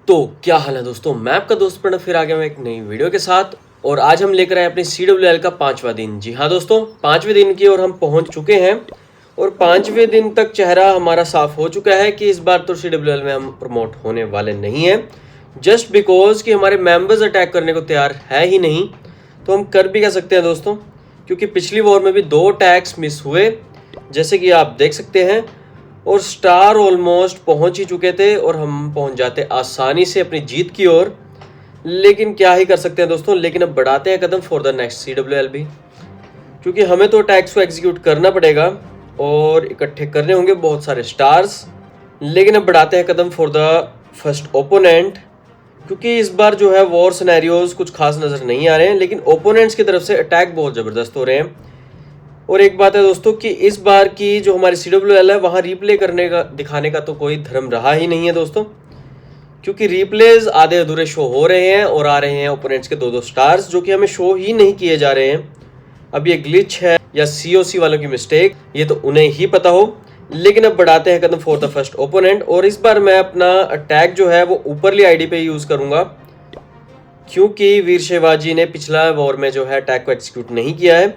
तो क्या हाल है दोस्तों, मैं आपका दोस्त प्रणव फिर आ गया हूं एक नई वीडियो के साथ। और आज हम लेकर आए अपने CWL का 5वां दिन। जी हाँ दोस्तों, 5वें दिन की ओर हम पहुंच चुके हैं। और 5वें दिन तक चेहरा हमारा साफ हो चुका है कि इस बार तो CWL में हम प्रमोट होने वाले नहीं हैं, जस्ट बिकॉज कि हमारे मेंबर्स अटैक करने को तैयार है ही नहीं। तो हम कर भी क्या सकते हैं दोस्तों, क्योंकि पिछली वॉर में भी 2 अटैक्स मिस हुए, जैसे कि आप देख सकते हैं। और स्टार ऑलमोस्ट पहुंच ही चुके थे और हम पहुंच जाते आसानी से अपनी जीत की ओर। लेकिन क्या ही कर सकते हैं दोस्तों, लेकिन अब बढ़ाते हैं कदम फॉर द नेक्स्ट CWL भी, क्योंकि हमें तो अटैक्स को एग्जीक्यूट करना पड़ेगा और इकट्ठे करने होंगे बहुत सारे स्टार्स। लेकिन अब बढ़ाते हैं कदम फॉर द फर्स्ट ओपोनेंट, क्योंकि इस बार जो है वॉर सिनेरियोज कुछ खास नज़र नहीं आ रहे हैं, लेकिन ओपोनेंट्स की तरफ से अटैक बहुत ज़बरदस्त हो रहे हैं। और एक बात है दोस्तों कि इस बार की जो हमारी CWL है वहाँ रीप्ले करने का दिखाने का तो कोई धर्म रहा ही नहीं है दोस्तों, क्योंकि रीप्लेज आधे अधूरे शो हो रहे हैं और आ रहे हैं ओपोनेंट्स के 2-2 स्टार्स, जो कि हमें शो ही नहीं किए जा रहे हैं। अब ये ग्लिच है या COC वालों की मिस्टेक, ये तो उन्हें ही पता हो। लेकिन अब बढ़ाते हैं कदम फॉर द फर्स्ट ओपोनेंट। और इस बार मैं अपना अटैक जो है वो ऊपरली ID पे यूज़ करूँगा, क्योंकि वीर शिवाजी ने पिछला वॉर में जो है अटैक को एक्सिक्यूट नहीं किया है।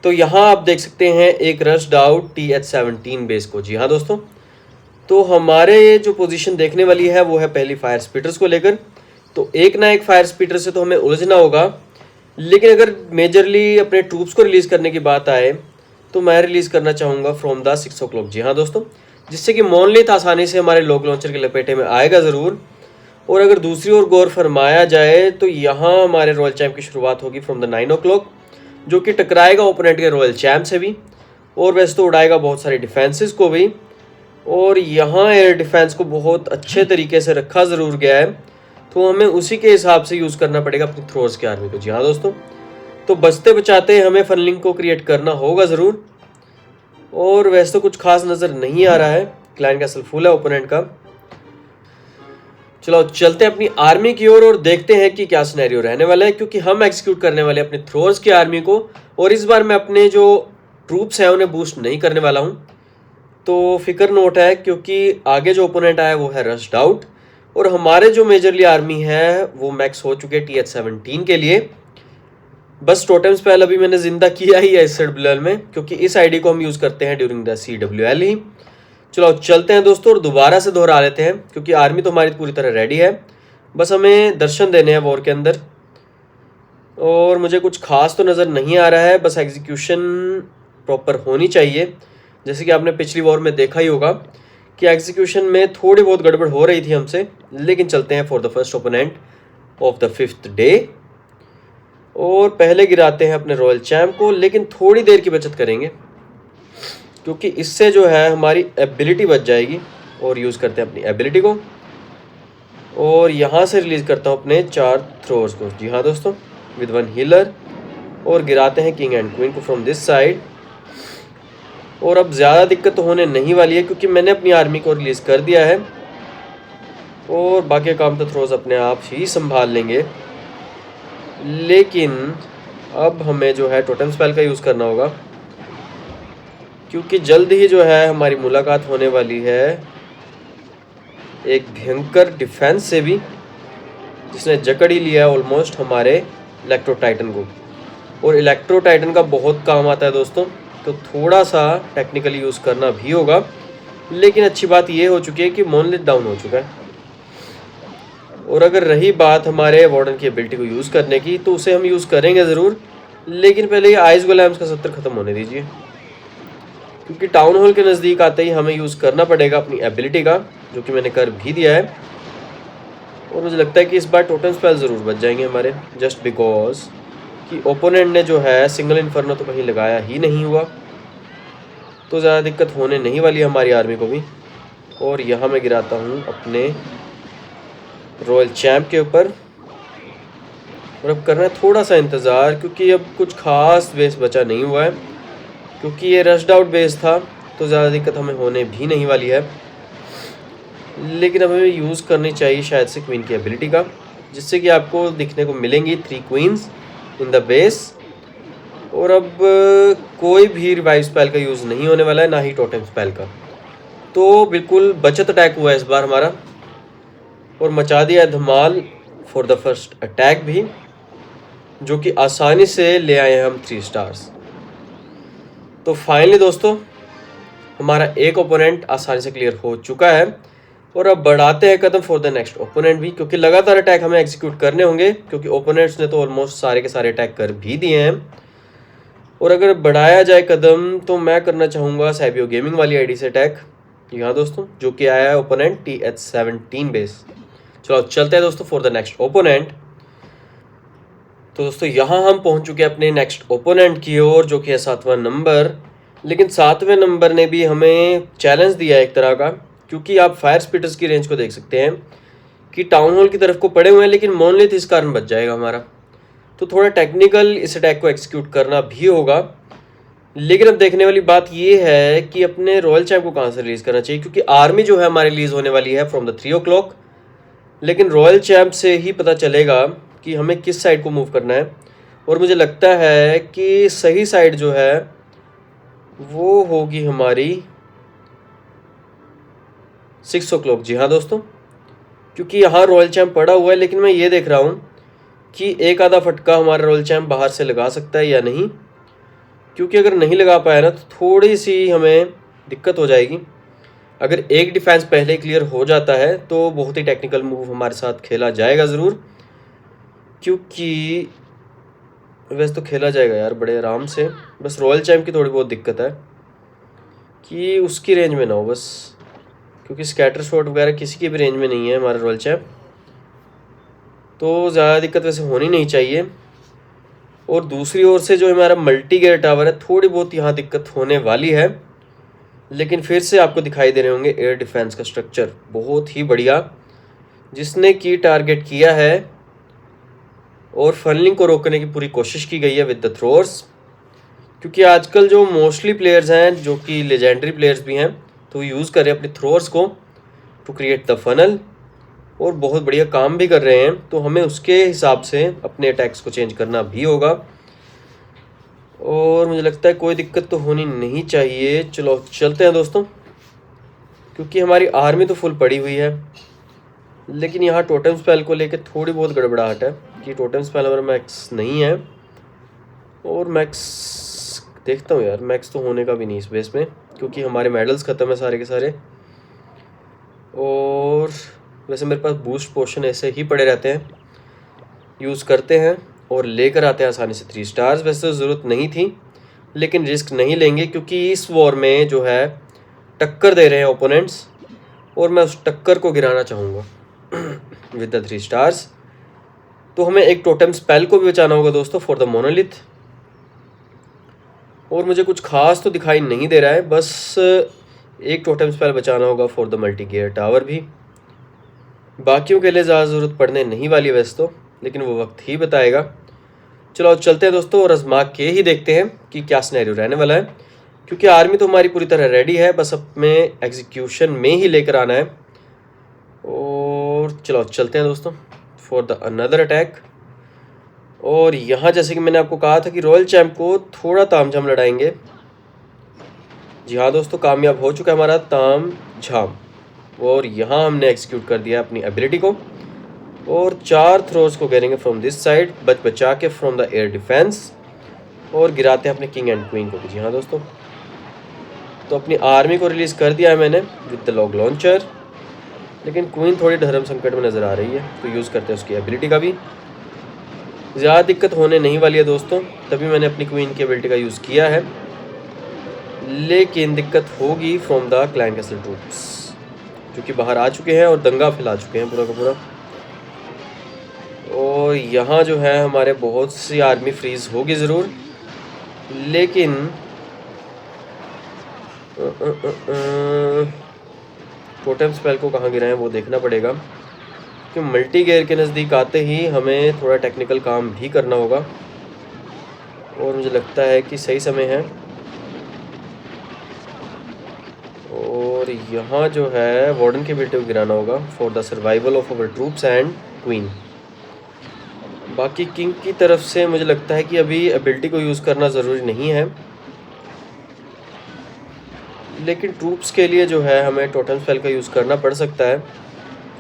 तो यहाँ आप देख सकते हैं एक रश्ड आउट TH-17 बेस को। जी हाँ दोस्तों, तो हमारे जो पोजीशन देखने वाली है वो है पहली फायर स्पीटर्स को लेकर। तो एक ना एक फायर स्पीटर से तो हमें उलझना होगा, लेकिन अगर मेजरली अपने ट्रूप्स को रिलीज़ करने की बात आए तो मैं रिलीज़ करना चाहूँगा फ्रॉम द 6 o'clock। जी हाँ दोस्तों, जिससे कि मोनलिथ आसानी से हमारे लोक लॉन्चर के लपेटे में आएगा ज़रूर। और अगर दूसरी ओर गौर फरमाया जाए तो यहाँ हमारे रॉयल चैम्प की शुरुआत होगी फ्रॉम द 9 o'clock, जो कि टकराएगा ओपोनेंट के रॉयल चैम्प से भी, और वैसे तो उड़ाएगा बहुत सारे डिफेंसेस को भी। और यहाँ एयर डिफेंस को बहुत अच्छे तरीके से रखा ज़रूर गया है, तो हमें उसी के हिसाब से यूज़ करना पड़ेगा अपनी थ्रोर्स की आर्मी को। जी हाँ दोस्तों, तो बचते बचाते हमें फनलिंग को क्रिएट करना होगा ज़रूर। और वैसे तो कुछ खास नज़र नहीं आ रहा है, क्लाइंट कैसल फुल है ओपोनेंट का। चलो चलते हैं अपनी आर्मी की ओर और देखते हैं कि क्या सिनेरियो रहने वाला है, क्योंकि हम एक्सिक्यूट करने वाले अपने थ्रोर्स की आर्मी को। और इस बार मैं अपने जो ट्रूप्स हैं उन्हें बूस्ट नहीं करने वाला हूं, तो फिक्र नोट है, क्योंकि आगे जो ओपोनेंट आया वो है रश्ड आउट। और हमारे जो मेजरली आर्मी है वो मैक्स हो चुके TH-17 के लिए। बस टोटम स्पेल अभी मैंने जिंदा किया ही है इस CWL में, क्योंकि इस ID को हम यूज़ करते हैं ड्यूरिंग द CWL ही। चलो चलते हैं दोस्तों और दोबारा से दोहरा लेते हैं, क्योंकि आर्मी तो हमारी पूरी तरह रेडी है, बस हमें दर्शन देने हैं वॉर के अंदर। और मुझे कुछ खास तो नज़र नहीं आ रहा है, बस एग्जीक्यूशन प्रॉपर होनी चाहिए। जैसे कि आपने पिछली वॉर में देखा ही होगा कि एग्जीक्यूशन में थोड़ी बहुत गड़बड़ हो रही थी हमसे। लेकिन चलते हैं for the first opponent of the 5th day, और पहले गिराते हैं अपने रॉयल चैम्प को, लेकिन थोड़ी देर की बचत करेंगे, क्योंकि इससे जो है हमारी एबिलिटी बच जाएगी। और यूज़ करते हैं अपनी एबिलिटी को, और यहाँ से रिलीज़ करता हूँ अपने 4 थ्रोअर्स को। जी हाँ दोस्तों, विद 1 हीलर, और गिराते हैं किंग एंड क्वीन को फ्रॉम दिस साइड। और अब ज़्यादा दिक्कत तो होने नहीं वाली है, क्योंकि मैंने अपनी आर्मी को रिलीज़ कर दिया है, और बाकी काम तो थ्रोज अपने आप ही संभाल लेंगे। लेकिन अब हमें जो है टोटम स्पेल का यूज़ करना होगा, क्योंकि जल्द ही जो है हमारी मुलाकात होने वाली है एक भयंकर डिफेंस से भी, जिसने जकड़ ही लिया है ऑलमोस्ट हमारे इलेक्ट्रो टाइटन को। और इलेक्ट्रो टाइटन का बहुत काम आता है दोस्तों, तो थोड़ा सा टेक्निकली यूज़ करना भी होगा। लेकिन अच्छी बात ये हो चुकी है कि मोनलिथ डाउन हो चुका है। और अगर रही बात हमारे वार्डन की एबिलिटी को यूज़ करने की, तो उसे हम यूज़ करेंगे ज़रूर, लेकिन पहले ये आइस गोलेम्स का सत्र ख़त्म होने दीजिए, क्योंकि टाउन हॉल के नज़दीक आते ही हमें यूज़ करना पड़ेगा अपनी एबिलिटी का, जो कि मैंने कर भी दिया है। और मुझे लगता है कि इस बार टोटम स्पेल ज़रूर बच जाएंगे हमारे, जस्ट बिकॉज कि ओपोनेंट ने जो है सिंगल इन्फर्नो तो कहीं लगाया ही नहीं हुआ, तो ज़्यादा दिक्कत होने नहीं वाली हमारी आर्मी को भी। और यहाँ मैं गिराता हूँ अपने रॉयल चैम्प के ऊपर, और अब करना है थोड़ा सा इंतज़ार, क्योंकि अब कुछ खास बेस बचा नहीं हुआ है, क्योंकि ये रश्ड आउट बेस था, तो ज़्यादा दिक्कत हमें होने भी नहीं वाली है। लेकिन अब हमें यूज़ करनी चाहिए शायद से क्वीन की एबिलिटी का, जिससे कि आपको दिखने को मिलेंगी 3 क्वींस इन द बेस। और अब कोई भी रिवाइव स्पेल का यूज़ नहीं होने वाला है, ना ही टोटम स्पेल का। तो बिल्कुल बचत अटैक हुआ है इस बार हमारा। और मचा दिया धमाल फॉर द फर्स्ट अटैक भी, जो कि आसानी से ले आए हम 3 स्टार्स। तो फाइनली दोस्तों हमारा एक ओपोनेंट आसानी से क्लियर हो चुका है और अब बढ़ाते हैं कदम फॉर द नेक्स्ट ओपोनेंट भी, क्योंकि लगातार अटैक हमें एग्जीक्यूट करने होंगे, क्योंकि ओपोनेंट्स ने तो ऑलमोस्ट सारे के सारे अटैक कर भी दिए हैं। और अगर बढ़ाया जाए कदम तो मैं करना चाहूँगा सैबियो गेमिंग वाली आईडी से अटैक। यहाँ दोस्तों जो कि आया है ओपोनेंट TH17 बेस। चलो चलते हैं दोस्तों फॉर द नेक्स्ट ओपोनेंट। तो दोस्तों यहाँ हम पहुँच चुके हैं अपने नेक्स्ट ओपोनेंट की ओर, जो कि है 7वां नंबर। लेकिन 7वें नंबर ने भी हमें चैलेंज दिया है एक तरह का, क्योंकि आप फायर स्पिटर्स की रेंज को देख सकते हैं कि टाउन हॉल की तरफ को पड़े हुए हैं, लेकिन मोनलिथ इस कारण बच जाएगा हमारा। तो थोड़ा टेक्निकल इस अटैक को एक्सिक्यूट करना भी होगा। लेकिन अब देखने वाली बात ये है कि अपने रॉयल चैम्प को कहाँ से रिलीज़ करना चाहिए, क्योंकि आर्मी जो है हमारी रिलीज़ होने वाली है फ्रॉम द 3 o'clock। लेकिन रॉयल चैम्प से ही पता चलेगा कि हमें किस साइड को मूव करना है। और मुझे लगता है कि सही साइड जो है वो होगी हमारी 6 o'clock। जी हाँ दोस्तों, क्योंकि यहाँ रॉयल चैम्प पड़ा हुआ है, लेकिन मैं ये देख रहा हूँ कि एक आधा फटका हमारा रॉयल चैम्प बाहर से लगा सकता है या नहीं, क्योंकि अगर नहीं लगा पाया ना तो थोड़ी सी हमें दिक्कत हो जाएगी। अगर एक डिफेंस पहले क्लियर हो जाता है तो बहुत ही टेक्निकल मूव हमारे साथ खेला जाएगा ज़रूर, क्योंकि वैसे तो खेला जाएगा यार बड़े आराम से। बस रॉयल चैम्प की थोड़ी बहुत दिक्कत है कि उसकी रेंज में ना हो बस, क्योंकि स्कैटर शॉट वगैरह किसी की भी रेंज में नहीं है हमारा रॉयल चैम्प, तो ज़्यादा दिक्कत वैसे होनी नहीं चाहिए। और दूसरी ओर से जो हमारा मल्टी गियर टावर है, थोड़ी बहुत यहाँ दिक्कत होने वाली है, लेकिन फिर से आपको दिखाई दे रहे होंगे एयर डिफेंस का स्ट्रक्चर बहुत ही बढ़िया, जिसने की टारगेट किया है और फनलिंग को रोकने की पूरी कोशिश की गई है विद द थ्रोअर्स। क्योंकि आजकल जो मोस्टली प्लेयर्स हैं जो कि लेजेंडरी प्लेयर्स भी हैं, तो यूज़ कर रहे हैं अपने थ्रोअर्स को टू क्रिएट द फनल, और बहुत बढ़िया काम भी कर रहे हैं। तो हमें उसके हिसाब से अपने अटैक्स को चेंज करना भी होगा, और मुझे लगता है कोई दिक्कत तो होनी नहीं चाहिए। चलो चलते हैं दोस्तों, क्योंकि हमारी आर्मी तो फुल पड़ी हुई है, लेकिन यहाँ टोटम स्पेल को लेकर थोड़ी बहुत गड़बड़ाहट है कि टोटम स्पेल हमारा मैक्स नहीं है। और मैक्स देखता हूँ यार, मैक्स तो होने का भी नहीं इस बेस में, क्योंकि हमारे मेडल्स ख़त्म है सारे के सारे। और वैसे मेरे पास बूस्ट पोशन ऐसे ही पड़े रहते हैं, यूज़ करते हैं और लेकर आते हैं आसानी से 3 स्टार्स। वैसे तो ज़रूरत नहीं थी, लेकिन रिस्क नहीं लेंगे, क्योंकि इस वॉर में जो है टक्कर दे रहे हैं ओपोनेंट्स, और मैं उस टक्कर को गिराना चाहूँगा विद द 3 स्टार्स। तो हमें एक टोटम स्पेल को भी बचाना होगा दोस्तों फॉर द मोनोलिथ, और मुझे कुछ खास तो दिखाई नहीं दे रहा है, बस एक टोटम स्पेल बचाना होगा for the multi gear tower भी। बाकियों के लिए ज़्यादा ज़रूरत पड़ने नहीं वाली वैसे तो, लेकिन वो वक्त ही बताएगा। चलो चलते हैं दोस्तों और आजमा के ही देखते हैं कि क्या सिनेरियो रहने वाला है, क्योंकि आर्मी तो हमारी पूरी तरह रेडी है, बस हमें एग्जीक्यूशन में ही लेकर आना है। और चलो चलते हैं दोस्तों फॉर द अनदर अटैक। और यहाँ जैसे कि मैंने आपको कहा था कि रॉयल चैम्प को थोड़ा तामझाम लड़ाएंगे। जी हाँ दोस्तों, कामयाब हो चुका है हमारा तामझाम, और यहाँ हमने एग्जीक्यूट कर दिया अपनी एबिलिटी को, और 4 थ्रोज को गिरेंगे फ्रॉम दिस साइड बचा के फ्रॉम द एयर डिफेंस, और गिराते हैं अपने किंग एंड क्वीन को भी। जी हाँ दोस्तों, तो अपनी आर्मी को रिलीज़ कर दिया है मैंने विद द लॉग लॉन्चर, लेकिन क्वीन थोड़ी धर्म संकट में नज़र आ रही है, तो यूज़ करते हैं उसकी एबिलिटी का भी। ज़्यादा दिक्कत होने नहीं वाली है दोस्तों, तभी मैंने अपनी क्वीन की एबिलिटी का यूज़ किया है, लेकिन दिक्कत होगी from the clan castle troops, जो कि बाहर आ चुके हैं और दंगा फैला चुके हैं पूरा का पूरा। और यहाँ जो है हमारे बहुत सी आर्मी फ्रीज होगी ज़रूर, लेकिन टोटम स्पेल को कहाँ गिराएं वो देखना पड़ेगा, कि मल्टी गियर के नज़दीक आते ही हमें थोड़ा टेक्निकल काम भी करना होगा, और मुझे लगता है कि सही समय है। और यहाँ जो है वार्डन की बेटे को गिराना होगा for the survival of our troops and queen. बाकी किंग की तरफ से मुझे लगता है कि अभी एबिलिटी को यूज़ करना ज़रूरी नहीं है, लेकिन ट्रूप्स के लिए जो है हमें टोटम स्पेल का यूज़ करना पड़ सकता है,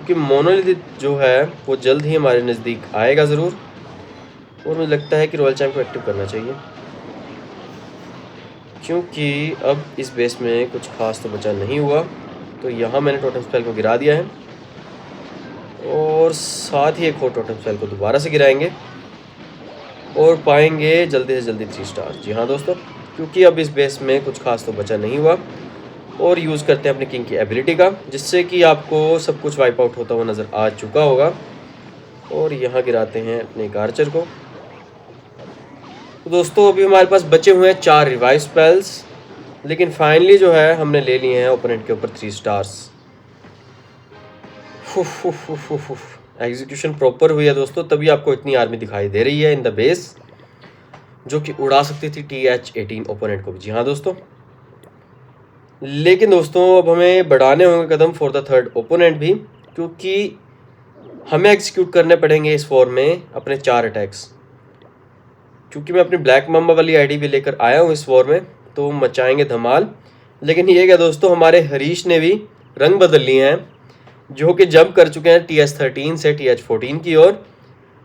क्योंकि मोनोलिथ जो है वो जल्द ही हमारे नज़दीक आएगा ज़रूर, और मुझे लगता है कि रॉयल चैम्प को एक्टिव करना चाहिए, क्योंकि अब इस बेस में कुछ खास तो बचा नहीं हुआ। तो यहाँ मैंने टोटम स्पेल को गिरा दिया है, और साथ ही एक और टोटम स्पेल को दोबारा से गिराएंगे और पाएंगे जल्दी से जल्दी 3 स्टार। जी हाँ दोस्तों, क्योंकि अब इस बेस में कुछ खास तो बचा नहीं हुआ। और यूज़ करते हैं अपने किंग की एबिलिटी का, जिससे कि आपको सब कुछ वाइप आउट होता हुआ नज़र आ चुका होगा। और यहाँ गिराते हैं अपने एक आर्चर को। तो दोस्तों अभी हमारे पास बचे हुए हैं 4 रिवाइव स्पेल्स, लेकिन फाइनली जो है हमने ले लिए हैं ओपोनेंट के ऊपर 3 स्टार्स। एग्जीक्यूशन प्रॉपर हुई है दोस्तों, तभी आपको इतनी आर्मी दिखाई दे रही है इन द बेस, जो कि उड़ा सकती थी TH-18 ओपोनेंट को भी। जी हाँ दोस्तों, लेकिन दोस्तों अब हमें बढ़ाने होंगे कदम फॉर द थर्ड ओपोनेंट भी, क्योंकि हमें एग्जीक्यूट करने पड़ेंगे इस वॉर में अपने 4 अटैक्स। क्योंकि मैं अपनी ब्लैक मम्बा वाली आईडी भी लेकर आया हूँ इस वॉर में, तो मचाएंगे धमाल। लेकिन ये क्या दोस्तों, हमारे हरीश ने भी रंग बदल लिए हैं, जो कि जंप कर चुके हैं TH-13 से TH-14 की ओर,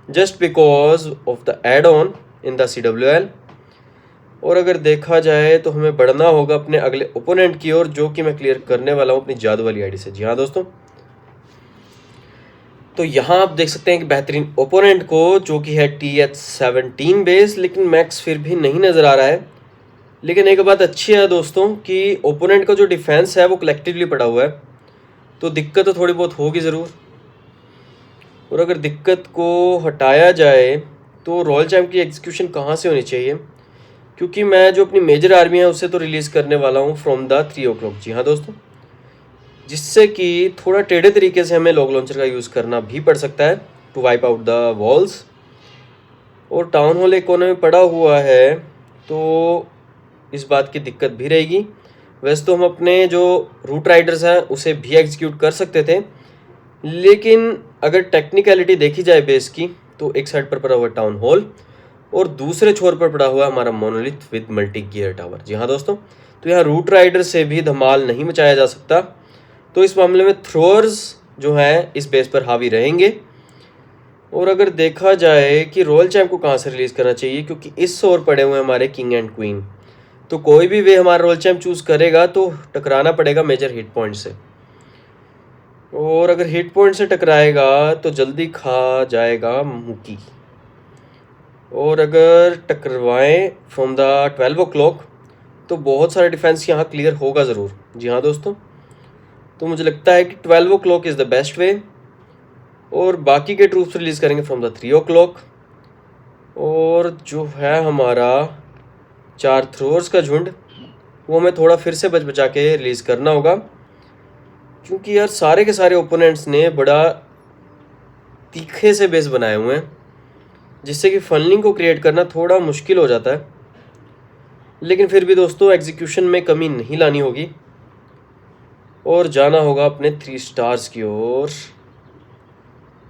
just because of the add on in the CWL। और अगर देखा जाए तो हमें बढ़ना होगा अपने अगले ओपोनेंट की ओर, जो कि मैं क्लियर करने वाला हूँ अपनी जादू वाली आईडी से। जी हाँ दोस्तों, तो यहाँ आप देख सकते हैं कि बेहतरीन ओपोनेंट को, जो कि है TH-17 बेस, लेकिन मैक्स फिर भी नहीं नज़र आ रहा है। लेकिन एक बात अच्छी है दोस्तों कि ओपोनेंट का जो डिफेंस है वो कलेक्टिवली पड़ा हुआ है, तो दिक्कत तो थोड़ी बहुत होगी ज़रूर। और अगर दिक्कत को हटाया जाए तो रॉयल चैम्प की एग्जीक्यूशन कहाँ से होनी चाहिए, क्योंकि मैं जो अपनी मेजर आर्मी है उससे तो रिलीज़ करने वाला हूँ फ्रॉम द 3 o'clock। जी हाँ दोस्तों, जिससे कि थोड़ा टेढ़े तरीके से हमें लॉग लॉन्चर का यूज़ करना भी पड़ सकता है to wipe out the walls. और टाउन हॉल एक कोने में पड़ा हुआ है, तो इस बात की दिक्कत भी रहेगी। वैसे तो हम अपने जो रूट राइडर्स हैं उसे भी एग्जीक्यूट कर सकते थे, लेकिन अगर टेक्निकलिटी देखी जाए बेस की, तो एक साइड पर पड़ा हुआ टाउन हॉल और दूसरे छोर पर पड़ा हुआ हमारा monolith with multi gear tower. जी हाँ दोस्तों, तो यहाँ रूट राइडर से भी धमाल नहीं मचाया जा सकता, तो इस मामले में थ्रोअर्स जो हैं इस बेस पर हावी रहेंगे। और अगर देखा जाए कि रॉयल चैम्प को कहाँ से रिलीज़ करना चाहिए, क्योंकि इस ओर पड़े हुए हमारे किंग एंड क्वीन, तो कोई भी वे हमारा रॉयल चैम्प चूज़ करेगा तो टकराना पड़ेगा मेजर हिट पॉइंट से। और अगर हिट पॉइंट से टकराएगा तो जल्दी खा जाएगा मुकी। और अगर टकरवाएं फ्रॉम द 12 o'clock तो बहुत सारा डिफेंस यहाँ क्लियर होगा ज़रूर। जी हाँ दोस्तों, तो मुझे लगता है कि 12 o'clock is the best way, और बाकी के ट्रूप्स रिलीज़ करेंगे फ्रॉम द 3 o'clock। और जो है हमारा 4 थ्रोअर्स का झुंड, वो हमें थोड़ा फिर से बच बचा के रिलीज़ करना होगा, क्योंकि यार सारे के सारे ओपोनेंट्स ने बड़ा तीखे से बेस बनाए हुए हैं, जिससे कि फनलिंग को क्रिएट करना थोड़ा मुश्किल हो जाता है। लेकिन फिर भी दोस्तों एग्जीक्यूशन में कमी नहीं लानी होगी और जाना होगा अपने 3 स्टार्स की ओर।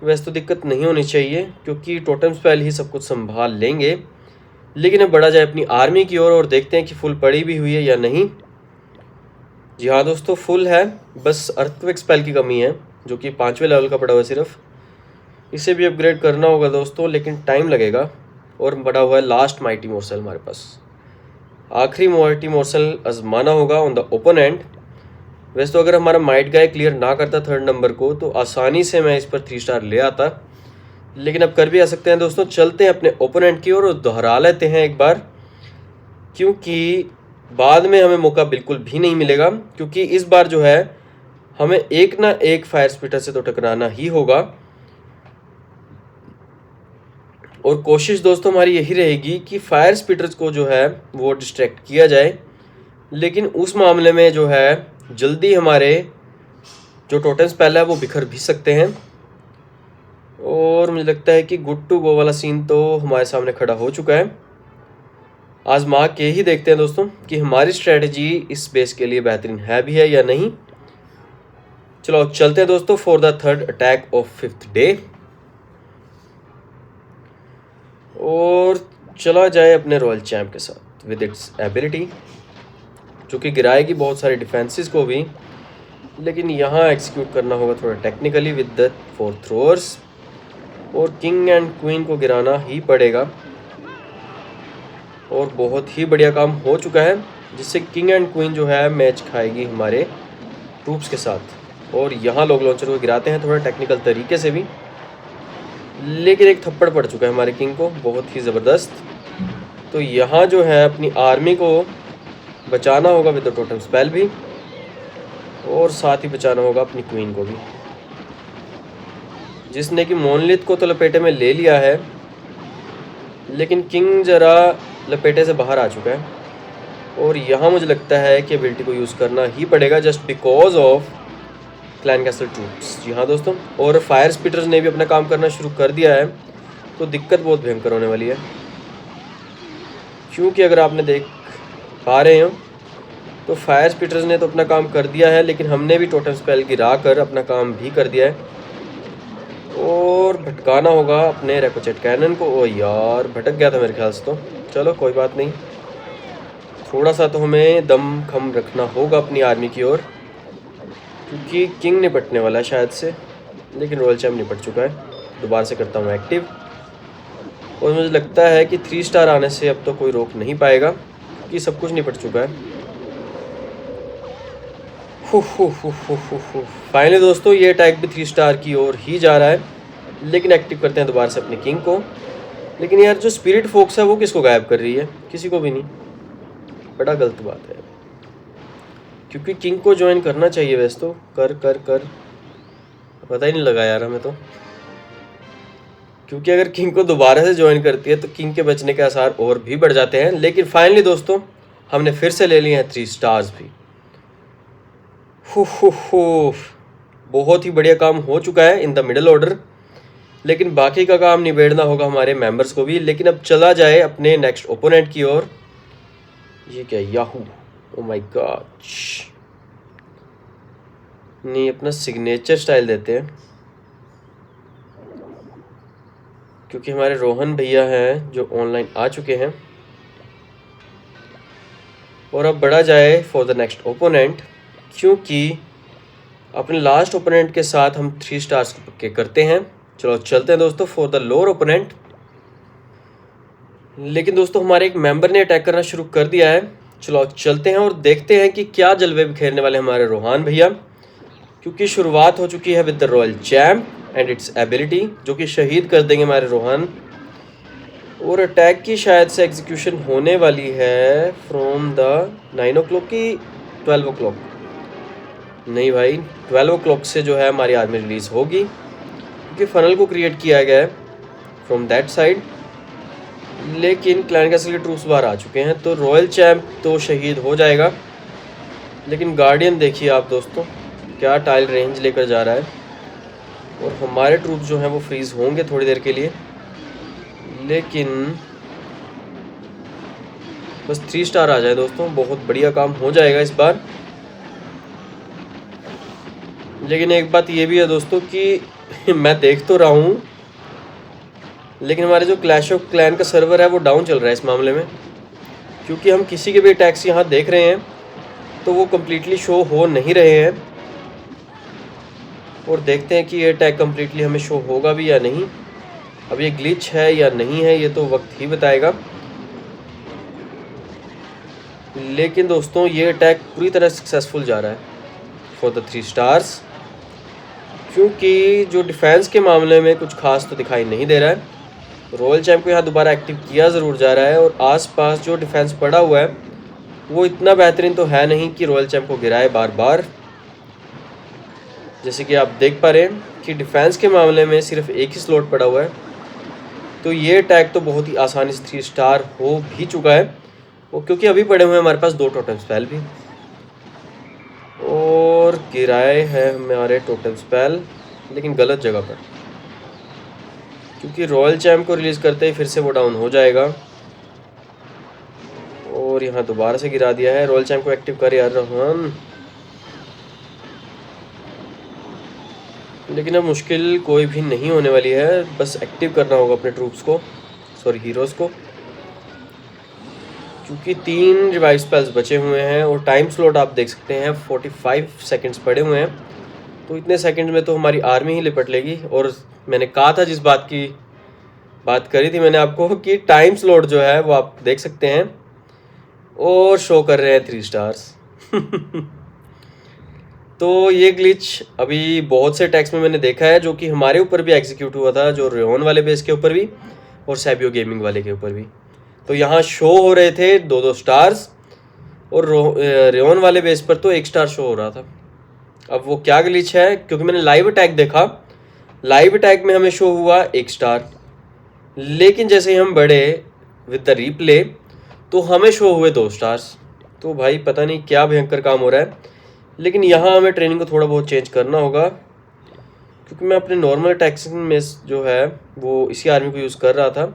वैसे तो दिक्कत नहीं होनी चाहिए, क्योंकि टोटम स्पेल ही सब कुछ संभाल लेंगे। लेकिन अब बढ़ा जाए अपनी आर्मी की ओर और देखते हैं कि फुल पड़ी भी हुई है या नहीं। जी हाँ दोस्तों, फुल है, बस अर्थक्वेक स्पेल की कमी है, जो कि 5वें लेवल का पड़ा हुआ है सिर्फ। इसे भी अपग्रेड करना होगा दोस्तों, लेकिन टाइम लगेगा। और बड़ा हुआ है लास्ट माइटी मोर्सल हमारे पास, आखिरी माइटी मोर्सल आजमाना होगा ऑन द ओपोनेंट। वैसे तो अगर हमारा माइट गाय क्लियर ना करता 3rd नंबर को, तो आसानी से मैं इस पर 3 स्टार ले आता, लेकिन अब कर भी आ सकते हैं दोस्तों। चलते हैं अपने ओपोनेंट की ओर और दोहरा लेते हैं एक बार, क्योंकि बाद में हमें मौका बिल्कुल भी नहीं मिलेगा, क्योंकि इस बार जो है हमें एक ना एक फायर स्पिटर से तो टकराना ही होगा। और कोशिश दोस्तों हमारी यही रहेगी कि फायर स्पिटर्स को जो है वो डिस्ट्रैक्ट किया जाए, लेकिन उस मामले में जो है जल्दी हमारे जो टोटम स्पेल है वो बिखर भी सकते हैं। और मुझे लगता है कि गुड टू गो वाला सीन तो हमारे सामने खड़ा हो चुका है। आजमा के ही देखते हैं दोस्तों कि हमारी स्ट्रेटजी इस बेस के लिए बेहतरीन है भी है या नहीं। चलो चलते हैं दोस्तों for the 3rd attack of 5th day. और चला जाए अपने रॉयल चैम्प के साथ विद इट्स एबिलिटी, जो कि गिराएगी बहुत सारे डिफेंसेस को भी। लेकिन यहाँ एग्जीक्यूट करना होगा थोड़ा टेक्निकली विद द 4 थ्रोअर्स, और किंग एंड क्वीन को गिराना ही पड़ेगा। और बहुत ही बढ़िया काम हो चुका है, जिससे किंग एंड क्वीन जो है मैच खाएगी हमारे ट्रूप्स के साथ। और यहाँ लोग लॉन्चर को गिराते हैं थोड़ा टेक्निकल तरीके से भी, लेकिन एक थप्पड़ पड़ चुका है हमारे किंग को, बहुत ही ज़बरदस्त। तो यहाँ जो है अपनी आर्मी को बचाना होगा विद द टोटम स्पेल भी, और साथ ही बचाना होगा अपनी क्वीन को भी, जिसने कि मोनलिथ को तो लपेटे में ले लिया है, लेकिन किंग ज़रा लपेटे से बाहर आ चुका है। और यहाँ मुझे लगता है कि एबिलिटी को यूज़ करना ही पड़ेगा just because of clan castle troops. जी हाँ दोस्तों, और फायर स्पीटर्स ने भी अपना काम करना शुरू कर दिया है, तो दिक्कत बहुत भयंकर होने वाली है। क्योंकि अगर आपने देख पा रहे हो तो फायर स्पीटर्स ने तो अपना काम कर दिया है, लेकिन हमने भी टोटम स्पेल गिरा कर अपना काम भी कर दिया है। और भटकाना होगा अपने रैकोचेट कैनन को। ओ यार, भटक गया था मेरे ख्याल से, तो चलो कोई बात नहीं। थोड़ा सा तो हमें दम खम रखना होगा अपनी आर्मी की ओर, क्योंकि किंग निपटने वाला है शायद से, लेकिन रॉयल चैम्प निपट चुका है। दोबारा से करता हूँ एक्टिव, और मुझे लगता है कि 3 स्टार आने से अब तो कोई रोक नहीं पाएगा, क्योंकि सब कुछ निपट चुका है। फाइनली दोस्तों ये अटैक भी 3 स्टार की ओर ही जा रहा है, लेकिन एक्टिव करते हैं दोबारा से अपने किंग को। लेकिन यार जो स्पिरिट फोक्स है वो किसको गायब कर रही है? किसी को भी नहीं। बड़ा गलत बात है, क्योंकि किंग को ज्वाइन करना चाहिए वैसे तो। कर कर कर पता ही नहीं लगा यार हमें तो, क्योंकि अगर किंग को दोबारा से ज्वाइन करती है तो किंग के बचने के आसार और भी बढ़ जाते हैं। लेकिन फाइनली दोस्तों हमने फिर से ले लिए हैं 3 स्टार्स भी। बहुत ही बढ़िया काम हो चुका है इन द मिडल ऑर्डर, लेकिन बाकी का काम निबेड़ना होगा हमारे मेंबर्स को भी। लेकिन अब चला जाए अपने नेक्स्ट ओपोनेंट की ओर। ये क्या, याहू, ओ माय गॉड। नहीं, अपना सिग्नेचर स्टाइल देते हैं, क्योंकि हमारे रोहन भैया हैं जो ऑनलाइन आ चुके हैं। और अब बढ़ा जाए फॉर द नेक्स्ट ओपोनेंट, क्योंकि अपने लास्ट ओपोनेंट के साथ हम 3 स्टार्स के करते हैं। चलो चलते हैं दोस्तों फॉर द लोअर ओपोनेंट। लेकिन दोस्तों हमारे एक मेंबर ने अटैक करना शुरू कर दिया है। चलो चलते हैं और देखते हैं कि क्या जलवे बिखेरने वाले हमारे रोहान भैया, क्योंकि शुरुआत हो चुकी है with the royal champ and its ability, जो कि शहीद कर देंगे हमारे रोहान। और अटैक की शायद से एग्जीक्यूशन होने वाली है फ्रॉम द 9 o'clock की 12 o'clock। नहीं भाई, 12 o'clock से जो है हमारी आर्मी रिलीज़ होगी, क्योंकि फनल को क्रिएट किया गया है फ्रॉम दैट साइड। लेकिन क्लैन कैसल के ट्रूप्स बाहर आ चुके हैं, तो रॉयल चैम्प तो शहीद हो जाएगा। लेकिन गार्डियन देखिए आप दोस्तों, क्या टाइल रेंज लेकर जा रहा है, और हमारे ट्रूप्स जो हैं वो फ्रीज़ होंगे थोड़ी देर के लिए। लेकिन बस 3 स्टार आ जाए दोस्तों, बहुत बढ़िया काम हो जाएगा इस बार। लेकिन एक बात ये भी है दोस्तों कि मैं देख तो रहा हूँ, लेकिन हमारे जो क्लैश ऑफ क्लैन का सर्वर है वो डाउन चल रहा है इस मामले में, क्योंकि हम किसी के भी अटैक्स यहाँ देख रहे हैं तो वो कम्प्लीटली शो हो नहीं रहे हैं। और देखते हैं कि ये अटैक कम्प्लीटली हमें शो होगा भी या नहीं। अब ये ग्लिच है या नहीं है ये तो वक्त ही बताएगा। लेकिन दोस्तों ये अटैक पूरी तरह सक्सेसफुल जा रहा है फॉर द 3 स्टार्स, क्योंकि जो डिफेंस के मामले में कुछ खास तो दिखाई नहीं दे रहा है। रॉयल चैम्प को यहाँ दोबारा एक्टिव किया ज़रूर जा रहा है, और आसपास जो डिफेंस पड़ा हुआ है वो इतना बेहतरीन तो है नहीं कि रॉयल चैम्प को गिराए बार बार। जैसे कि आप देख पा रहे हैं कि डिफेंस के मामले में सिर्फ एक ही स्लॉट पड़ा हुआ है, तो ये अटैक तो बहुत ही आसानी से 3 स्टार हो भी चुका है। वो क्योंकि अभी पड़े हुए हैं हमारे पास 2 टोटम स्पेल भी, और गिराए हैं हमारे टोटम स्पेल, लेकिन गलत जगह पर, क्योंकि रॉयल चैम्प को रिलीज़ करते ही फिर से वो डाउन हो जाएगा। और यहाँ दोबारा से गिरा दिया है। रॉयल चैम्प को एक्टिव कर यार रोहन। लेकिन अब मुश्किल कोई भी नहीं होने वाली है, बस एक्टिव करना होगा अपने ट्रूप्स को, सॉरी हीरोज़ को। क्योंकि 3 रिवाइव स्पेल्स बचे हुए हैं और टाइम स्लॉट आप देख सकते हैं 45 सेकंड्स पड़े हुए हैं। तो इतने सेकंड में तो हमारी आर्मी ही लिपट लेगी। और मैंने कहा था, जिस बात की बात करी थी मैंने आपको, कि टाइम स्लॉट जो है वो आप देख सकते हैं और शो कर रहे हैं 3 स्टार्स। तो ये ग्लिच अभी बहुत से टैक्स में मैंने देखा है, जो कि हमारे ऊपर भी एग्जीक्यूट हुआ था, जो रेन वाले बेस के ऊपर भी और सैबियो गेमिंग वाले के ऊपर भी। तो यहाँ शो हो रहे थे 2-2 स्टार्स और रेन वाले बेस पर तो 1 स्टार शो हो रहा था। अब वो क्या ग्लिच है, क्योंकि मैंने लाइव अटैक देखा, लाइव अटैक में हमें शो हुआ 1 स्टार, लेकिन जैसे ही हम बढ़े विद द रिप्ले तो हमें शो हुए 2 स्टार्स। तो भाई पता नहीं क्या भयंकर काम हो रहा है। लेकिन यहाँ हमें ट्रेनिंग को थोड़ा बहुत चेंज करना होगा, क्योंकि मैं अपने नॉर्मल अटैक्स में जो है वो इसी आर्मी को यूज़ कर रहा था,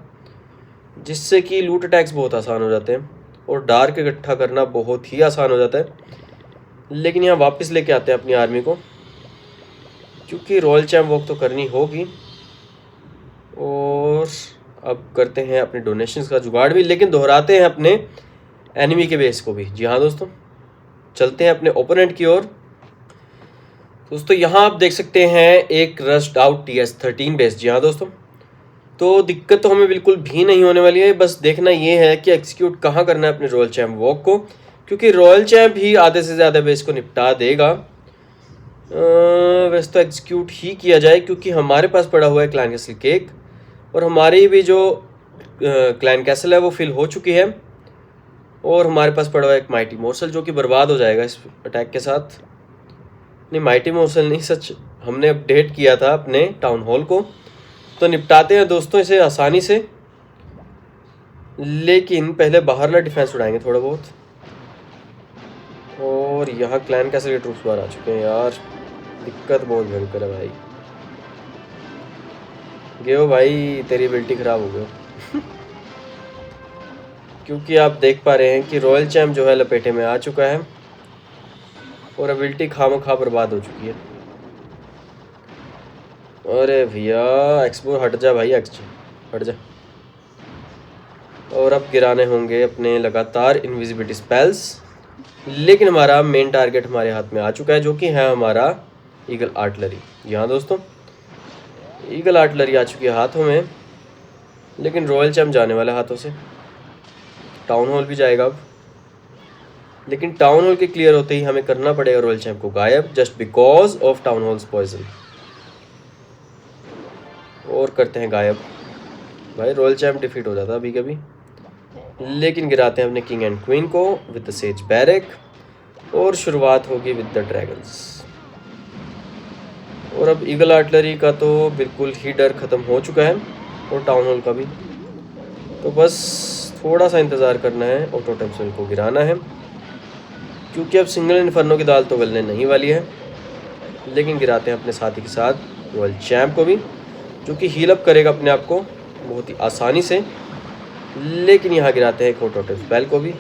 जिससे कि लूट अटैक्स बहुत आसान हो जाते हैं और डार्क इकट्ठा करना बहुत ही आसान हो जाता है। लेकिन यहाँ वापस लेके आते हैं अपनी आर्मी को, क्योंकि रॉयल चैम्प वॉक तो करनी होगी। और अब करते हैं अपने डोनेशंस का जुगाड़ भी, लेकिन दोहराते हैं अपने एनिमी के बेस को भी। जी हाँ दोस्तों, चलते हैं अपने ओपोनेंट की ओर। दोस्तों यहाँ आप देख सकते हैं एक रस्ट आउट TS13 बेस। जी हाँ दोस्तों, तो दिक्कत तो हमें बिल्कुल भी नहीं होने वाली है, बस देखना ये है कि एग्जीक्यूट कहाँ करना है अपने रॉयल चैम्प वॉक को, क्योंकि रॉयल चैम्प ही आधे से ज़्यादा बेस को निपटा देगा। वैसे तो एग्जीक्यूट ही किया जाए, क्योंकि हमारे पास पड़ा हुआ है क्लैन कैसल केक और हमारी भी जो क्लैन कैसल है वो फिल हो चुकी है। और हमारे पास पड़ा हुआ है एक माइटी मोर्सल, जो कि बर्बाद हो जाएगा इस अटैक के साथ। नहीं, माइटी मोर्सल नहीं, सच हमने अपडेट किया था अपने टाउन हॉल को। तो निपटाते हैं दोस्तों इसे आसानी से, लेकिन पहले बाहरला डिफेंस उड़ाएंगे थोड़ा बहुत। और यहाँ क्लैन कैसल के ट्रूप्स बाहर आ चुके हैं यार, दिक्कत बहुत भयंकर है भाई। गेओ भाई तेरी एबिलिटी ख़राब हो गई। क्योंकि आप देख पा रहे हैं कि रॉयल चैम्प जो है लपेटे में आ चुका है और एबिलिटी खामखा बर्बाद हो चुकी है। अरे भैया एक्सपो हट जा भाई, हट जा। और अब गिराने होंगे अपने लगातार इनविजिबिलिटी स्पेल्स, लेकिन हमारा मेन टारगेट हमारे हाथ में आ चुका है, जो कि है हमारा ईगल आर्टिलरी। यहाँ दोस्तों ईगल आर्टिलरी आ चुकी है हाथों में, लेकिन रॉयल चैम्प जाने वाला हाथों से। टाउन हॉल भी जाएगा अब, लेकिन टाउन हॉल के क्लियर होते ही हमें करना पड़ेगा रॉयल चैम्प को गायब, just because of town hall's poison. और करते हैं गायब। भाई रॉयल चैम्प डिफीट हो जाता अभी कभी, लेकिन गिराते हैं अपने किंग एंड क्वीन को विद द सेज बैरक और शुरुआत होगी विद द ड्रैगन्स। और अब ईगल आर्टिलरी का तो बिल्कुल ही डर ख़त्म हो चुका है और टाउन हॉल का भी। तो बस थोड़ा सा इंतज़ार करना है और टोटम सेल को गिराना है, क्योंकि अब सिंगल इन्फर्नो की दाल तो गलने नहीं वाली है। लेकिन गिराते हैं अपने साथी के साथ रॉयल चैम्प को भी, जो कि हील अप करेगा अपने आप को बहुत ही आसानी से। लेकिन यहाँ गिराते हैं टोटम स्पेल को भी,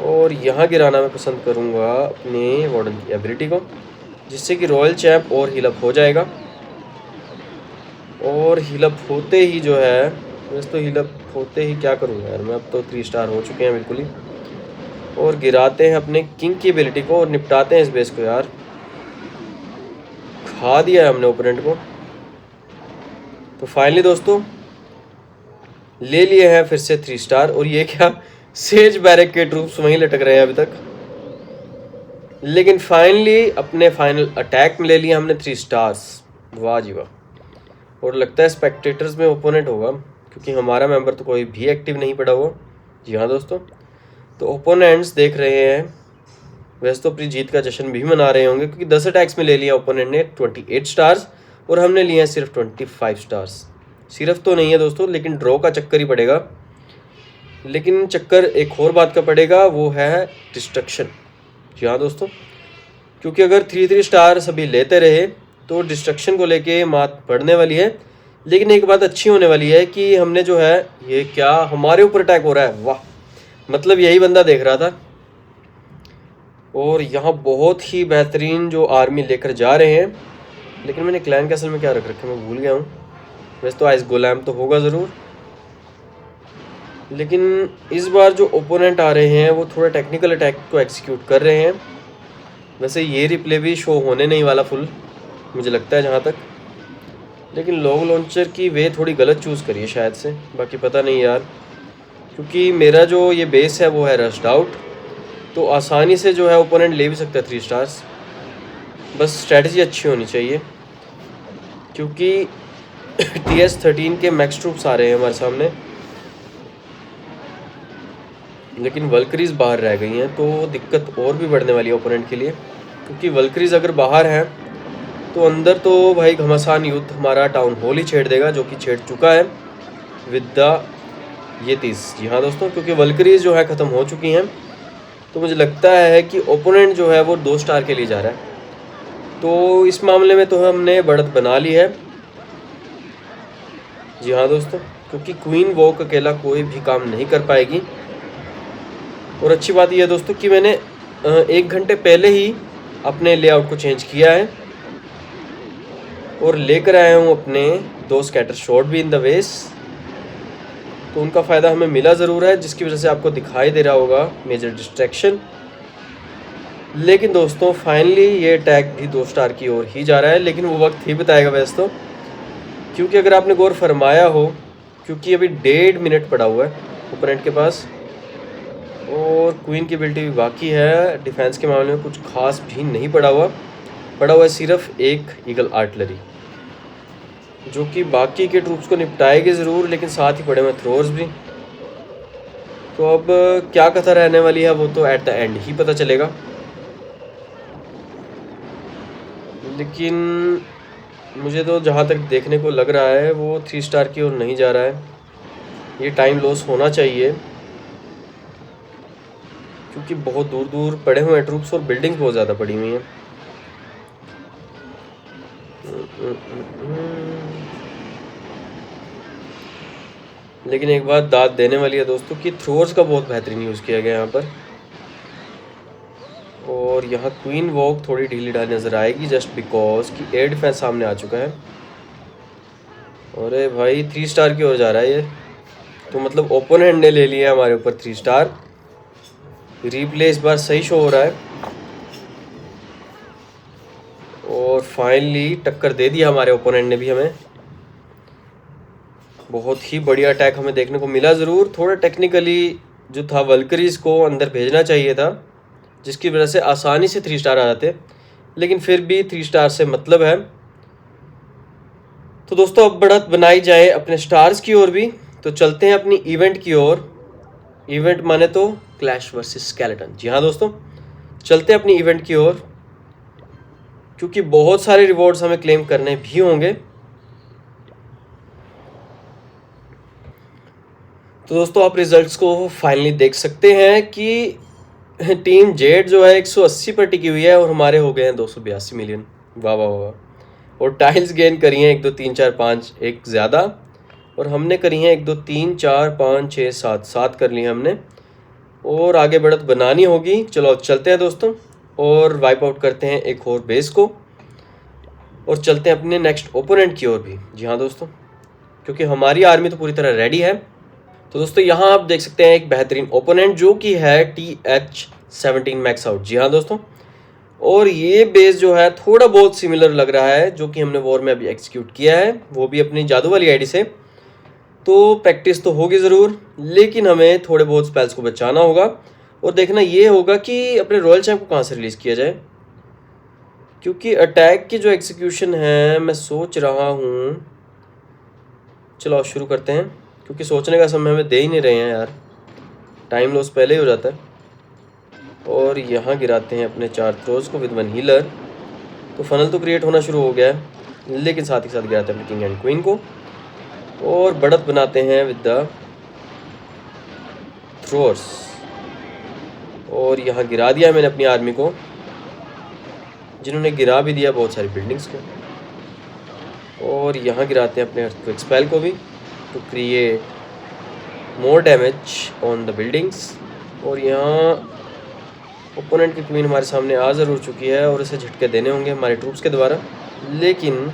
और यहाँ गिराना मैं पसंद करूँगा अपने वार्डन की एबिलिटी को, जिससे कि रॉयल चैम्प और हील अप हो जाएगा। और हील अप होते ही जो है, वैसे तो हील अप होते ही क्या करूँगा यार मैं, अब तो 3 स्टार हो चुके हैं बिल्कुल ही। और गिराते हैं अपने किंग की एबिलिटी को और निपटाते हैं इस बेस को। यार खा दिया है हमने ओपोनेंट को। तो फाइनली दोस्तों ले लिए हैं फिर से 3 स्टार। और ये क्या, सेज बैरक के ट्रूप्स वहीं लटक रहे हैं अभी तक, लेकिन फाइनली अपने फाइनल अटैक में ले लिया हमने 3 स्टार्स। वाह जी वाह। और लगता है स्पेक्टेटर्स में ओपोनेंट होगा, क्योंकि हमारा मेंबर तो कोई भी एक्टिव नहीं पड़ा हुआ। जी हाँ दोस्तों, तो ओपोनेंट्स देख रहे हैं, वैसे तो अपनी जीत का जश्न भी मना रहे होंगे, क्योंकि 10 अटैक्स में ले लिया ओपोनेंट ने 28 स्टार्स और हमने लिए हैं सिर्फ 25 स्टार्स। सिर्फ तो नहीं है दोस्तों, लेकिन ड्रॉ का चक्कर ही पड़ेगा। लेकिन चक्कर एक और बात का पड़ेगा, वो है डिस्ट्रक्शन। जी हाँ दोस्तों, क्योंकि अगर 3-3 स्टार सभी लेते रहे तो डिस्ट्रक्शन को लेके मात पड़ने वाली है। लेकिन एक बात अच्छी होने वाली है कि हमने जो है, ये क्या हमारे ऊपर अटैक हो रहा है, वाह, मतलब यही बंदा देख रहा था। और यहाँ बहुत ही बेहतरीन जो आर्मी लेकर जा रहे हैं। लेकिन मैंने क्लैन कैसल में क्या रख रखा है मैं भूल गया हूँ। वैसे तो आइस गोलैम तो होगा ज़रूर। लेकिन इस बार जो ओपोनेंट आ रहे हैं वो थोड़ा टेक्निकल अटैक को एग्जीक्यूट कर रहे हैं। वैसे ये रिप्ले भी शो होने नहीं वाला फुल, मुझे लगता है जहाँ तक, लेकिन लॉन्ग लॉन्चर की वे थोड़ी गलत चूज़ करी है शायद से, बाकी पता नहीं यार। क्योंकि मेरा जो ये बेस है वो है रश्ड आउट, तो आसानी से जो है ओपोनेंट ले भी सकता है 3 स्टार्स, बस स्ट्रेटजी अच्छी होनी चाहिए। क्योंकि TS13 के मैक्स ट्रूप्स आ रहे हैं हमारे सामने, लेकिन वल्करीज बाहर रह गई हैं, तो दिक्कत और भी बढ़ने वाली है ओपोनेंट के लिए। क्योंकि वल्करीज अगर बाहर हैं तो अंदर तो भाई घमासान युद्ध हमारा टाउन हॉल ही छेड़ देगा, जो कि छेड़ चुका है विद द येतीस। जी हाँ दोस्तों, क्योंकि वल्करीज जो है ख़त्म हो चुकी हैं, तो मुझे लगता है कि ओपोनेंट जो है वो 2 स्टार के लिए जा रहा है। तो इस मामले में तो हमने बढ़त बना ली है। जी हाँ दोस्तों, क्योंकि क्वीन वॉक अकेला कोई भी काम नहीं कर पाएगी। और अच्छी बात यह है दोस्तों कि मैंने 1 घंटे पहले ही अपने लेआउट को चेंज किया है और लेकर आया हूँ अपने 2 स्कैटर शॉट भी इन द वेस। तो उनका फ़ायदा हमें मिला ज़रूर है, जिसकी वजह से आपको दिखाई दे रहा होगा मेजर डिस्ट्रैक्शन। लेकिन दोस्तों फाइनली ये अटैक भी 2 स्टार की ओर ही जा रहा है, लेकिन वो वक्त ही बताएगा वैसे तो। क्योंकि अगर आपने गौर फरमाया हो, क्योंकि अभी 1.5 मिनट पड़ा हुआ है ओपोनेंट के पास और क्वीन की एबिलिटी भी बाकी है। डिफेंस के मामले में कुछ खास भी नहीं पड़ा हुआ है सिर्फ एक ईगल आर्टिलरी, जो कि बाकी के ट्रूप्स को निपटाएगी ज़रूर, लेकिन साथ ही पड़े हुए थ्रोर्स भी। तो अब क्या कथा रहने वाली है वो तो एट द एंड ही पता चलेगा। लेकिन मुझे तो जहाँ तक देखने को लग रहा है वो 3 स्टार की ओर नहीं जा रहा है। ये टाइम लॉस होना चाहिए, क्योंकि बहुत दूर दूर पड़े हुए हैं ट्रूप्स और बिल्डिंग्स बहुत ज़्यादा पड़ी हुई हैं। लेकिन एक बात दाद देने वाली है दोस्तों कि थ्रोअर्स का बहुत बेहतरीन यूज़ किया गया यहाँ पर। और यहाँ क्वीन वॉक थोड़ी ढीली ढाली नज़र आएगी जस्ट बिकॉज कि एयर डिफेंस सामने आ चुका है। अरे भाई 3 स्टार की ओर जा रहा है ये, तो मतलब ओपोनेंट ने ले लिया हमारे ऊपर 3 स्टार। रिप्ले इस बार सही शो हो रहा है और फाइनली टक्कर दे दिया हमारे ओपोनेंट ने भी हमें। बहुत ही बढ़िया अटैक हमें देखने को मिला ज़रूर। थोड़ा टेक्निकली जो था वल्करीज को अंदर भेजना चाहिए था, जिसकी वजह से आसानी से 3 स्टार आ जाते, लेकिन फिर भी 3 स्टार से मतलब है। तो दोस्तों अब बढ़त बनाई जाए अपने स्टार्स की ओर भी, तो चलते हैं अपनी इवेंट की ओर। इवेंट माने तो क्लैश वर्सेस स्केलेटन। जी हाँ दोस्तों, चलते हैं अपनी इवेंट की ओर, क्योंकि बहुत सारे रिवॉर्ड्स हमें क्लेम करने भी होंगे। तो दोस्तों आप रिजल्ट्स को फाइनली देख सकते हैं कि टीम जेड जो है 180 पर टिकी हुई है और हमारे हो गए हैं 282 मिलियन। वाह वाह वाह। और टाइल्स गेन करी हैं 1 2 3 4 5 एक ज़्यादा, और हमने करी हैं 1 2 3 4 5 6 7 7 कर ली हमने, और आगे बढ़त बनानी होगी। चलो अब चलते हैं दोस्तों और वाइप आउट करते हैं एक और बेस को और चलते हैं अपने नेक्स्ट ओपोनेंट की ओर भी। जी हाँ दोस्तों, क्योंकि हमारी आर्मी तो पूरी तरह रेडी है। तो दोस्तों यहाँ आप देख सकते हैं एक बेहतरीन ओपोनेंट जो कि है TH17 मैक्स आउट। जी हाँ दोस्तों, और ये बेस जो है थोड़ा बहुत सिमिलर लग रहा है जो कि हमने वॉर में अभी एक्सिक्यूट किया है, वो भी अपनी जादू वाली आईडी से। तो प्रैक्टिस तो होगी ज़रूर, लेकिन हमें थोड़े बहुत स्पेल्स को बचाना होगा और देखना ये होगा कि अपने रॉयल चैम्प को कहाँ से रिलीज़ किया जाए। क्योंकि अटैक की जो एग्जीक्यूशन है मैं सोच रहा हूँ, चलो शुरू करते हैं, क्योंकि सोचने का समय हमें दे ही नहीं रहे हैं यार, टाइम लॉस पहले ही हो जाता है। और यहाँ गिराते हैं अपने 4 थ्रोज को विद 1 हीलर। तो फनल तो क्रिएट होना शुरू हो गया है, लेकिन साथ ही साथ गिराते हैं अपने किंग एंड क्वीन को और बढ़त बनाते हैं विद द थ्रोअर्स। और यहाँ गिरा दिया मैंने अपनी आर्मी को, जिन्होंने गिरा भी दिया बहुत सारी बिल्डिंग्स को। और यहाँ गिराते हैं अपने अर्थक्वेक स्पेल को भी to create more damage on the buildings. और यहाँ ओपोनेंट की क्वीन हमारे सामने आ ज़रूर चुकी है और इसे झटके देने होंगे हमारे ट्रूप्स के द्वारा, लेकिन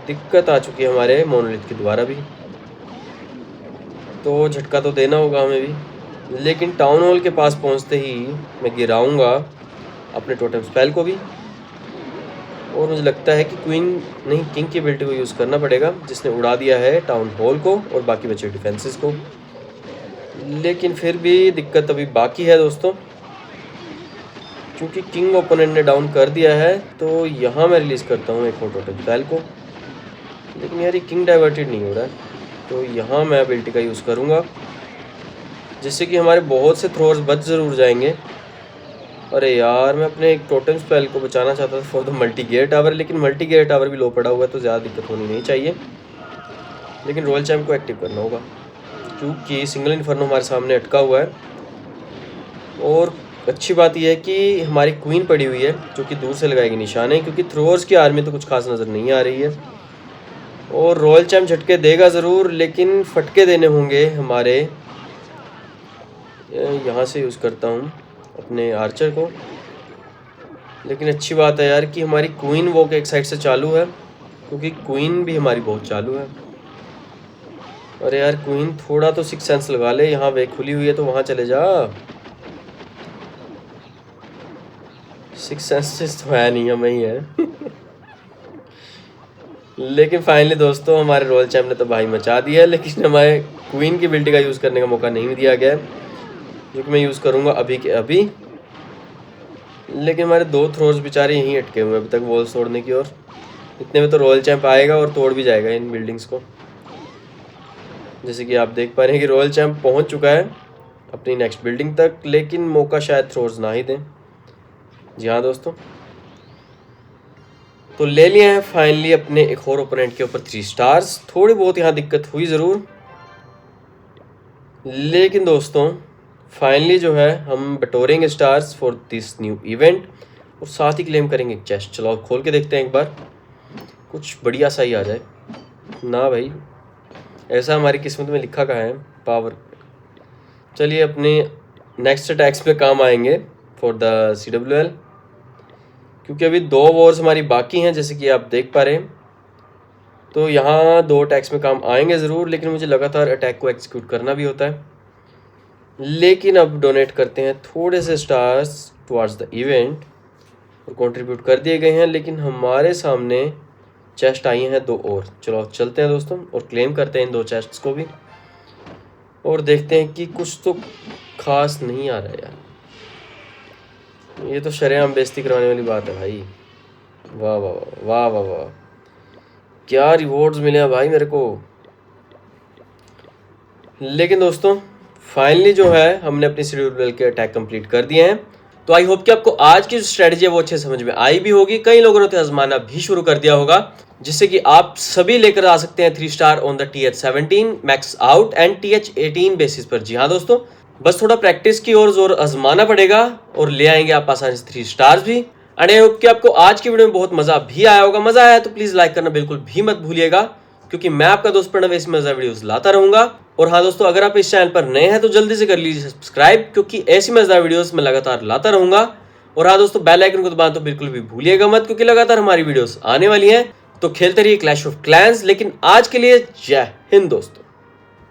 दिक्कत आ चुकी है हमारे मोनोलिथ के द्वारा भी। तो झटका तो देना होगा हमें भी, लेकिन टाउन हॉल के पास पहुंचते ही मैं गिराऊंगा अपने टोटम स्पेल को भी। और मुझे लगता है कि क्वीन नहीं किंग की एबिलिटी को यूज़ करना पड़ेगा, जिसने उड़ा दिया है टाउन हॉल को और बाकी बचे डिफेंसेस को। लेकिन फिर भी दिक्कत अभी बाकी है दोस्तों, क्योंकि किंग ओपोनेंट ने डाउन कर दिया है। तो यहाँ मैं रिलीज़ करता हूँ एक और टोटम स्पेल को, लेकिन यार ये किंग डाइवर्टेड नहीं हो रहा है। तो यहाँ मैं एबिलिटी का यूज़ करूँगा, जिससे कि हमारे बहुत से थ्रोअर्स बच ज़रूर जाएंगे। अरे यार, मैं अपने एक टोटम स्पेल को बचाना चाहता था for the multi gear tower, लेकिन मल्टी गियर टावर भी लो पड़ा हुआ है, तो ज़्यादा दिक्कत होनी नहीं चाहिए। लेकिन रॉयल चैम्प को एक्टिव करना होगा, क्योंकि सिंगल इन्फर्नो हमारे सामने अटका हुआ है। और अच्छी बात यह है कि हमारी क्वीन पड़ी हुई है, जो कि दूर से लगाएगी निशाने, क्योंकि थ्रोअर्स की आर्मी तो कुछ खास नज़र नहीं आ रही है। और रॉयल चैम्प झटके देगा ज़रूर, लेकिन फटके देने होंगे हमारे। यहाँ से यूज़ करता हूँ अपने आर्चर को। लेकिन अच्छी बात है यार कि हमारी क्वीन वॉक एक साइड से चालू है, क्योंकि क्वीन भी हमारी बहुत चालू है। अरे यार क्वीन, थोड़ा तो सिक्स सेंस लगा ले, यहाँ वे खुली हुई है तो वहाँ चले जा। सिक्स सेंसेस तो है नहीं, हमें ही है। लेकिन फाइनली दोस्तों हमारे रॉयल चैम्प ने तो भाई मचा दिया है, लेकिन हमारे क्वीन की एबिलिटी का यूज़ करने का मौका नहीं दिया गया है, जो कि मैं यूज़ करूँगा अभी के अभी। लेकिन हमारे दो थ्रोर्स बेचारे यहीं अटके हुए हैं अभी तक वॉल्स तोड़ने की, और इतने में तो रॉयल चैम्प आएगा और तोड़ भी जाएगा इन बिल्डिंग्स को। जैसे कि आप देख पा रहे हैं कि रॉयल चैम्प पहुंच चुका है अपनी नेक्स्ट बिल्डिंग तक, लेकिन मौका शायद थ्रोर्स ना ही दें। जी हाँ दोस्तों, तो ले लिए हैं फाइनली अपने एक और ओपोनेंट के ऊपर 3 स्टार्स। थोड़ी बहुत यहाँ दिक्कत हुई ज़रूर, लेकिन दोस्तों फाइनली जो है हम बटोरेंगे stars for this new event, और साथ ही क्लेम करेंगे एक चेस्ट। चलो खोल के देखते हैं एक बार, कुछ बढ़िया सा ही आ जाए ना भाई। ऐसा हमारी किस्मत में लिखा कहाँ है पावर। चलिए अपने नेक्स्ट अटैक्स पे काम आएंगे फॉर द CWL, क्योंकि अभी 2 वॉर्स हमारी बाकी हैं जैसे कि आप देख पा रहे हैं। तो यहाँ 2 अटैक्स में काम आएंगे ज़रूर, लेकिन मुझे लगातार अटैक को एग्जीक्यूट करना भी होता है। लेकिन अब डोनेट करते हैं थोड़े से स्टार्स टुवार्ड्स द इवेंट, और कंट्रीब्यूट कर दिए गए हैं। लेकिन हमारे सामने चेस्ट आई हैं 2 और। चलो चलते हैं दोस्तों और क्लेम करते हैं इन 2 चेस्ट्स को भी, और देखते हैं कि कुछ तो खास नहीं आ रहा है यार। ये तो शरेआम बेइज्जती करवाने वाली बात है भाई। वाह वाह वाह वाह वाह, क्या रिवॉर्ड्स मिले हैं भाई मेरे को। लेकिन दोस्तों फाइनली जो है हमने अपनी CWL के अटैक कंप्लीट कर दिए हैं। तो आई होप कि आपको आज की जो स्ट्रेटजी है वो अच्छे समझ में आई भी होगी। कई लोगों ने तो आजमाना भी शुरू कर दिया होगा, जिससे कि आप सभी लेकर आ सकते हैं 3 star on the TH17 max out and TH18 basis पर। जी हाँ दोस्तों, बस थोड़ा प्रैक्टिस की और जोर आजमाना पड़ेगा और ले आएंगे आप आसानी से 3 स्टार्स भी। एंड आई होप कि आपको आज की वीडियो में बहुत मजा भी आया होगा। मजा आया तो प्लीज लाइक करना बिल्कुल भी मत भूलिएगा, क्योंकि मैं आपका दोस्त प्रणव ऐसी मजा वीडियोस लाता रहूंगा। और हाँ दोस्तों, अगर आप इस चैनल पर नए हैं तो जल्दी से कर लीजिए सब्सक्राइब, क्योंकि ऐसी मजेदार वीडियोस मैं लगातार लाता रहूंगा। और हाँ दोस्तों, बेल आइकन को दबाना तो बिल्कुल भी भूलिएगा मत, क्योंकि लगातार हमारी वीडियोस आने वाली हैं। तो खेलते रहिए क्लैश ऑफ क्लैंस। लेकिन आज के लिए जय हिंद दोस्तों।